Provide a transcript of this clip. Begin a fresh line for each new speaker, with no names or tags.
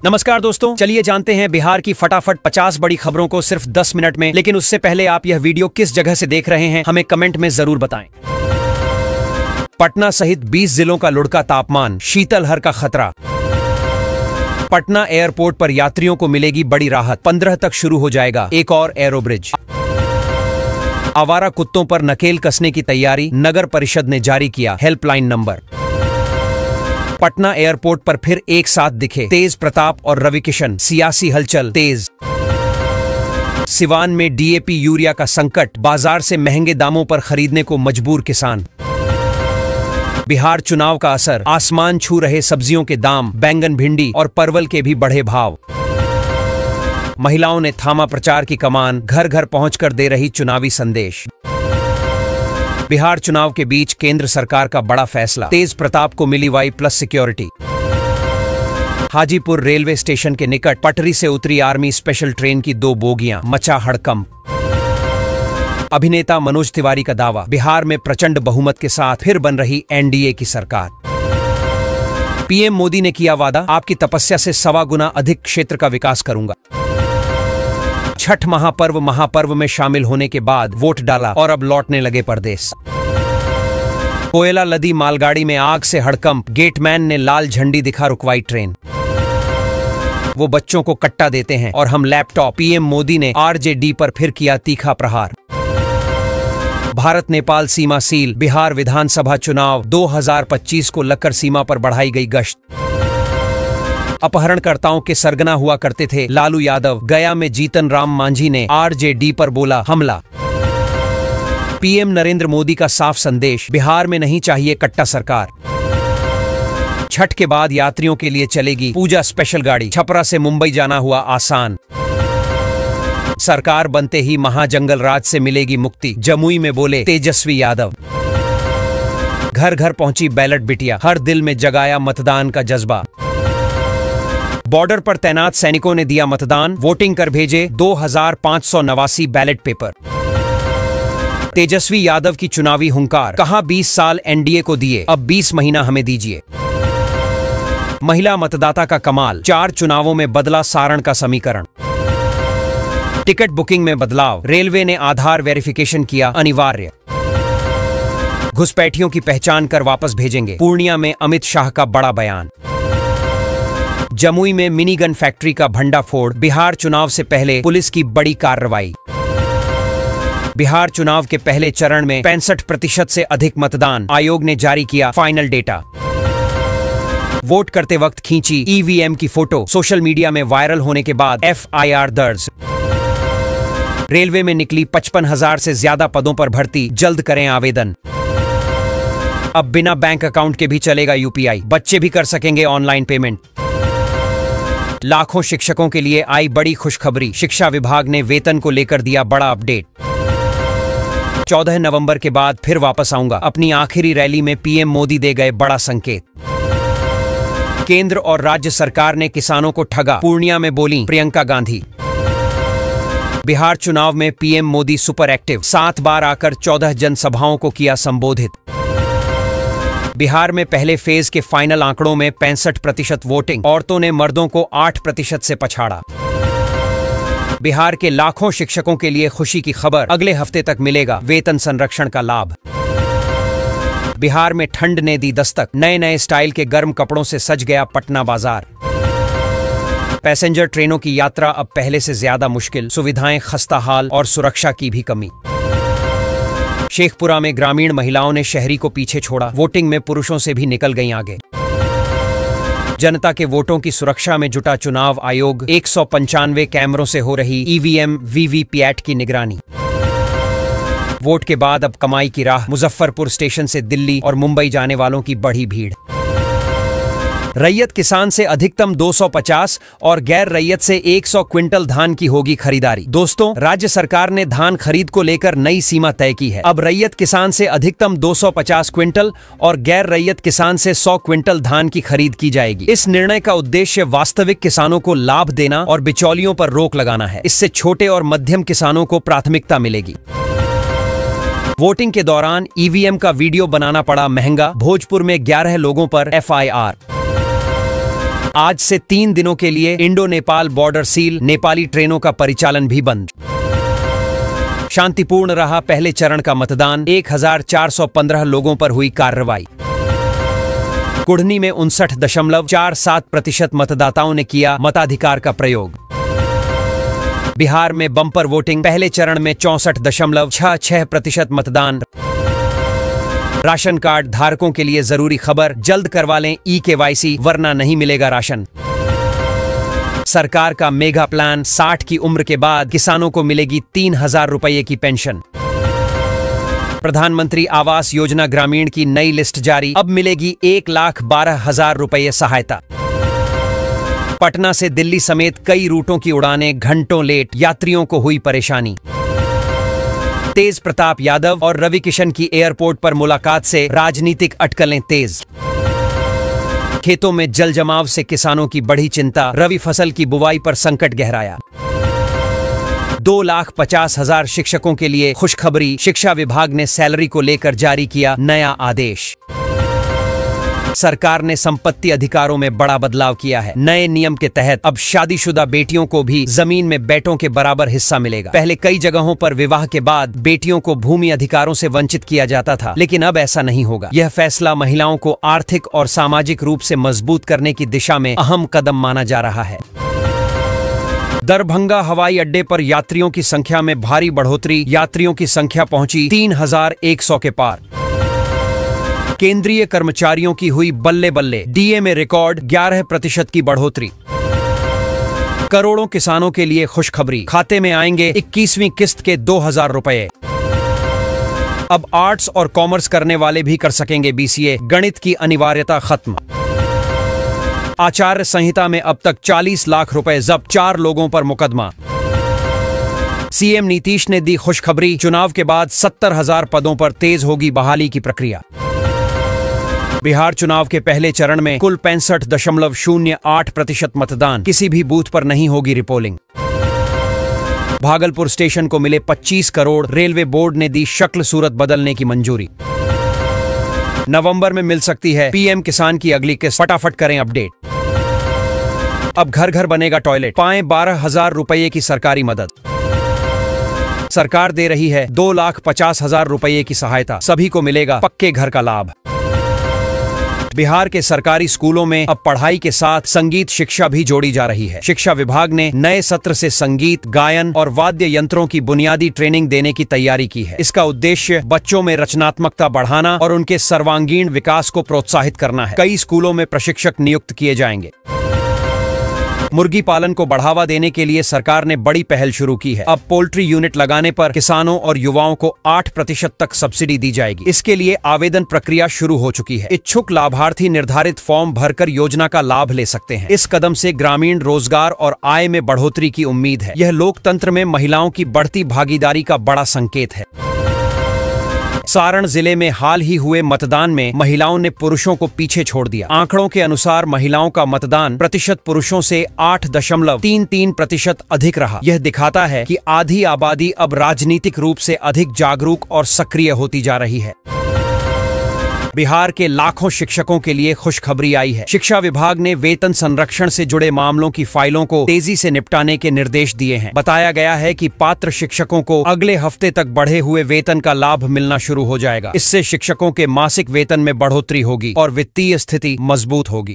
नमस्कार दोस्तों, चलिए जानते हैं बिहार की फटाफट 50 बड़ी खबरों को सिर्फ 10 मिनट में। लेकिन उससे पहले आप यह वीडियो किस जगह से देख रहे हैं हमें कमेंट में जरूर बताएं। पटना सहित 20 जिलों का लुढ़का तापमान, शीतलहर का खतरा। पटना एयरपोर्ट पर यात्रियों को मिलेगी बड़ी राहत, 15 तक शुरू हो जाएगा एक और एरो ब्रिज। आवारा कुत्तों पर नकेल कसने की तैयारी, नगर परिषद ने जारी किया हेल्पलाइन नंबर। पटना एयरपोर्ट पर फिर एक साथ दिखे तेज प्रताप और रवि किशन, सियासी हलचल तेज। सिवान में डीएपी यूरिया का संकट, बाजार से महंगे दामों पर खरीदने को मजबूर किसान। बिहार चुनाव का असर, आसमान छू रहे सब्जियों के दाम, बैंगन, भिंडी और परवल के भी बढ़े भाव। महिलाओं ने थामा प्रचार की कमान, घर घर पहुंचकर दे रही चुनावी संदेश। बिहार चुनाव के बीच केंद्र सरकार का बड़ा फैसला, तेज प्रताप को मिली Y+ security. Hajipur railway station के निकट पटरी से उतरी आर्मी स्पेशल ट्रेन की 2 बोगियां, मचा हड़कंप। अभिनेता मनोज तिवारी का दावा, बिहार में प्रचंड बहुमत के साथ फिर बन रही एनडीए की सरकार। पीएम मोदी ने किया वादा, आपकी तपस्या से 1.25 गुना अधिक क्षेत्र का विकास करूंगा। छठ महापर्व में शामिल होने के बाद वोट डाला और अब लौटने लगे परदेस। कोयला लदी मालगाड़ी में आग से हड़कंप, गेटमैन ने लाल झंडी दिखा रुकवाई ट्रेन। वो बच्चों को कट्टा देते हैं और हम लैपटॉप, पीएम मोदी ने आरजेडी पर फिर किया तीखा प्रहार। भारत नेपाल सीमा सील, बिहार विधानसभा चुनाव 2025 को लेकर सीमा पर बढ़ाई गई गश्त। अपहरणकर्ताओं के सरगना हुआ करते थे लालू यादव, गया में जीतन राम मांझी ने आरजेडी पर बोला हमला। पीएम नरेंद्र मोदी का साफ संदेश, बिहार में नहीं चाहिए कट्टा सरकार। छठ के बाद यात्रियों के लिए चलेगी पूजा स्पेशल गाड़ी, छपरा से मुंबई जाना हुआ आसान। सरकार बनते ही महाजंगल राज से मिलेगी मुक्ति, जमुई में बोले तेजस्वी यादव। घर घर पहुंची बैलेट बिटिया, हर दिल में जगाया मतदान का जज्बा। बॉर्डर पर तैनात सैनिकों ने दिया मतदान, वोटिंग कर भेजे 2589 बैलेट पेपर। तेजस्वी यादव की चुनावी हुंकार, कहा 20 साल एनडीए को दिए, अब 20 महीना हमें दीजिए। महिला मतदाता का कमाल, 4 चुनावों में बदला सारण का समीकरण। टिकट बुकिंग में बदलाव, रेलवे ने आधार वेरिफिकेशन किया अनिवार्य। घुसपैठियों की पहचान कर वापस भेजेंगे, पूर्णिया में अमित शाह का बड़ा बयान। जमुई में मिनी गन फैक्ट्री का भंडाफोड़, बिहार चुनाव से पहले पुलिस की बड़ी कार्रवाई। बिहार चुनाव के पहले चरण में 65% से अधिक मतदान, आयोग ने जारी किया फाइनल डेटा। वोट करते वक्त खींची ईवीएम की फोटो, सोशल मीडिया में वायरल होने के बाद FIR दर्ज। रेलवे में निकली 55,000 से ज्यादा पदों पर भर्ती, जल्द करें आवेदन। अब बिना बैंक अकाउंट के भी चलेगा UPI, बच्चे भी कर सकेंगे ऑनलाइन पेमेंट। लाखों शिक्षकों के लिए आई बड़ी खुशखबरी, शिक्षा विभाग ने वेतन को लेकर दिया बड़ा अपडेट। 14 नवंबर के बाद फिर वापस आऊंगा, अपनी आखिरी रैली में पीएम मोदी दे गए बड़ा संकेत। केंद्र और राज्य सरकार ने किसानों को ठगा, पूर्णिया में बोली प्रियंका गांधी। बिहार चुनाव में पीएम मोदी सुपर एक्टिव, 7 बार आकर 14 जनसभाओं को किया संबोधित। बिहार में पहले फेज के फाइनल आंकड़ों में 65% वोटिंग, औरतों ने मर्दों को 8% से पछाड़ा। बिहार के लाखों शिक्षकों के लिए खुशी की खबर, अगले हफ्ते तक मिलेगा वेतन संरक्षण का लाभ। बिहार में ठंड ने दी दस्तक, नए नए स्टाइल के गर्म कपड़ों से सज गया पटना बाजार। पैसेंजर ट्रेनों की यात्रा अब पहले से ज्यादा मुश्किल, सुविधाएं खस्ता हाल और सुरक्षा की भी कमी। शेखपुरा में ग्रामीण महिलाओं ने शहरी को पीछे छोड़ा, वोटिंग में पुरुषों से भी निकल गईं आगे। जनता के वोटों की सुरक्षा में जुटा चुनाव आयोग, 195 कैमरों से हो रही ईवीएम वीवीपैट की निगरानी। वोट के बाद अब कमाई की राह, मुजफ्फरपुर स्टेशन से दिल्ली और मुंबई जाने वालों की बढ़ी भीड़। रैयत किसान से अधिकतम 250 और गैर रैयत से 100 क्विंटल धान की होगी खरीदारी। दोस्तों, राज्य सरकार ने धान खरीद को लेकर नई सीमा तय की है। अब रैयत किसान से अधिकतम 250 क्विंटल और गैर रैयत किसान से 100 क्विंटल धान की खरीद की जाएगी। इस निर्णय का उद्देश्य वास्तविक किसानों को लाभ देना और बिचौलियों पर रोक लगाना है। इससे छोटे और मध्यम किसानों को प्राथमिकता मिलेगी। वोटिंग के दौरान ईवीएम का वीडियो बनाना पड़ा महंगा, भोजपुर में 11 लोगों पर FIR। आज से 3 दिनों के लिए Indo Nepal border seal, Nepali ट्रेनों का परिचालन भी बंद। शांतिपूर्ण रहा पहले चरण का मतदान, 1415 लोगों पर हुई कार्रवाई। कुढ़नी में 59.47% मतदाताओं ने किया मताधिकार का प्रयोग। बिहार में बम्पर वोटिंग, पहले चरण में 64.66% मतदान। राशन कार्ड धारकों के लिए जरूरी खबर, जल्द करवा लें eKYC वरना नहीं मिलेगा राशन। सरकार का मेगा प्लान, 60 की उम्र के बाद किसानों को मिलेगी 3000 रुपये की पेंशन। प्रधानमंत्री आवास योजना ग्रामीण की नई लिस्ट जारी, अब मिलेगी 1,12,000 रुपये सहायता। पटना से दिल्ली समेत कई रूटों की उड़ानें घंटों लेट, यात्रियों को हुई परेशानी। तेज प्रताप यादव और रवि किशन की एयरपोर्ट पर मुलाकात से राजनीतिक अटकलें तेज। खेतों में जल जमाव से किसानों की बढ़ी चिंता, रवि फसल की बुवाई पर संकट गहराया। 2,50,000 शिक्षकों के लिए खुशखबरी, शिक्षा विभाग ने सैलरी को लेकर जारी किया नया आदेश। सरकार ने संपत्ति अधिकारों में बड़ा बदलाव किया है। नए नियम के तहत अब शादीशुदा बेटियों को भी जमीन में बेटों के बराबर हिस्सा मिलेगा। पहले कई जगहों पर विवाह के बाद बेटियों को भूमि अधिकारों से वंचित किया जाता था, लेकिन अब ऐसा नहीं होगा। यह फैसला महिलाओं को आर्थिक और सामाजिक रूप से मजबूत करने की दिशा में अहम कदम माना जा रहा है। दरभंगा हवाई अड्डे पर यात्रियों की संख्या में भारी बढ़ोतरी, यात्रियों की संख्या पहुंची 3100 के पार। केंद्रीय कर्मचारियों की हुई बल्ले बल्ले, डीए में रिकॉर्ड 11% की बढ़ोतरी। करोड़ों किसानों के लिए खुशखबरी, खाते में आएंगे 21वीं किस्त के 2000 रुपए। अब आर्ट्स और कॉमर्स करने वाले भी कर सकेंगे BCA, गणित की अनिवार्यता खत्म। आचार्य संहिता में अब तक 40 लाख रुपए जब्त, 4 लोगों पर मुकदमा। सीएम नीतीश ने दी खुशखबरी, चुनाव के बाद 70,000 पदों पर तेज होगी बहाली की प्रक्रिया। बिहार चुनाव के पहले चरण में कुल 65.08% मतदान, किसी भी बूथ पर नहीं होगी रिपोलिंग। भागलपुर स्टेशन को मिले 25 करोड़, रेलवे बोर्ड ने दी शक्ल सूरत बदलने की मंजूरी। नवंबर में मिल सकती है PM किसान की अगली किस्त, फटाफट करें अपडेट। अब घर घर बनेगा टॉयलेट, पाएं 12,000 रुपये की सरकारी मदद। सरकार दे रही है 2,50,000 रुपये की सहायता, सभी को मिलेगा पक्के घर का लाभ। बिहार के सरकारी स्कूलों में अब पढ़ाई के साथ संगीत शिक्षा भी जोड़ी जा रही है। शिक्षा विभाग ने नए सत्र से संगीत, गायन और वाद्य यंत्रों की बुनियादी ट्रेनिंग देने की तैयारी की है। इसका उद्देश्य बच्चों में रचनात्मकता बढ़ाना और उनके सर्वांगीण विकास को प्रोत्साहित करना है। कई स्कूलों में प्रशिक्षक नियुक्त किए जाएंगे। मुर्गी पालन को बढ़ावा देने के लिए सरकार ने बड़ी पहल शुरू की है। अब पोल्ट्री यूनिट लगाने पर किसानों और युवाओं को 8% तक सब्सिडी दी जाएगी। इसके लिए आवेदन प्रक्रिया शुरू हो चुकी है। इच्छुक लाभार्थी निर्धारित फॉर्म भरकर योजना का लाभ ले सकते हैं। इस कदम से ग्रामीण रोजगार और आय में बढ़ोतरी की उम्मीद है। यह लोकतंत्र में महिलाओं की बढ़ती भागीदारी का बड़ा संकेत है। सारण जिले में हाल ही हुए मतदान में महिलाओं ने पुरुषों को पीछे छोड़ दिया। आंकड़ों के अनुसार महिलाओं का मतदान प्रतिशत पुरुषों से 8.33% अधिक रहा। यह दिखाता है कि आधी आबादी अब राजनीतिक रूप से अधिक जागरूक और सक्रिय होती जा रही है। बिहार के लाखों शिक्षकों के लिए खुशखबरी आई है। शिक्षा विभाग ने वेतन संरक्षण से जुड़े मामलों की फाइलों को तेजी से निपटाने के निर्देश दिए हैं। बताया गया है कि पात्र शिक्षकों को अगले हफ्ते तक बढ़े हुए वेतन का लाभ मिलना शुरू हो जाएगा। इससे शिक्षकों के मासिक वेतन में बढ़ोतरी होगी और वित्तीय स्थिति मजबूत होगी।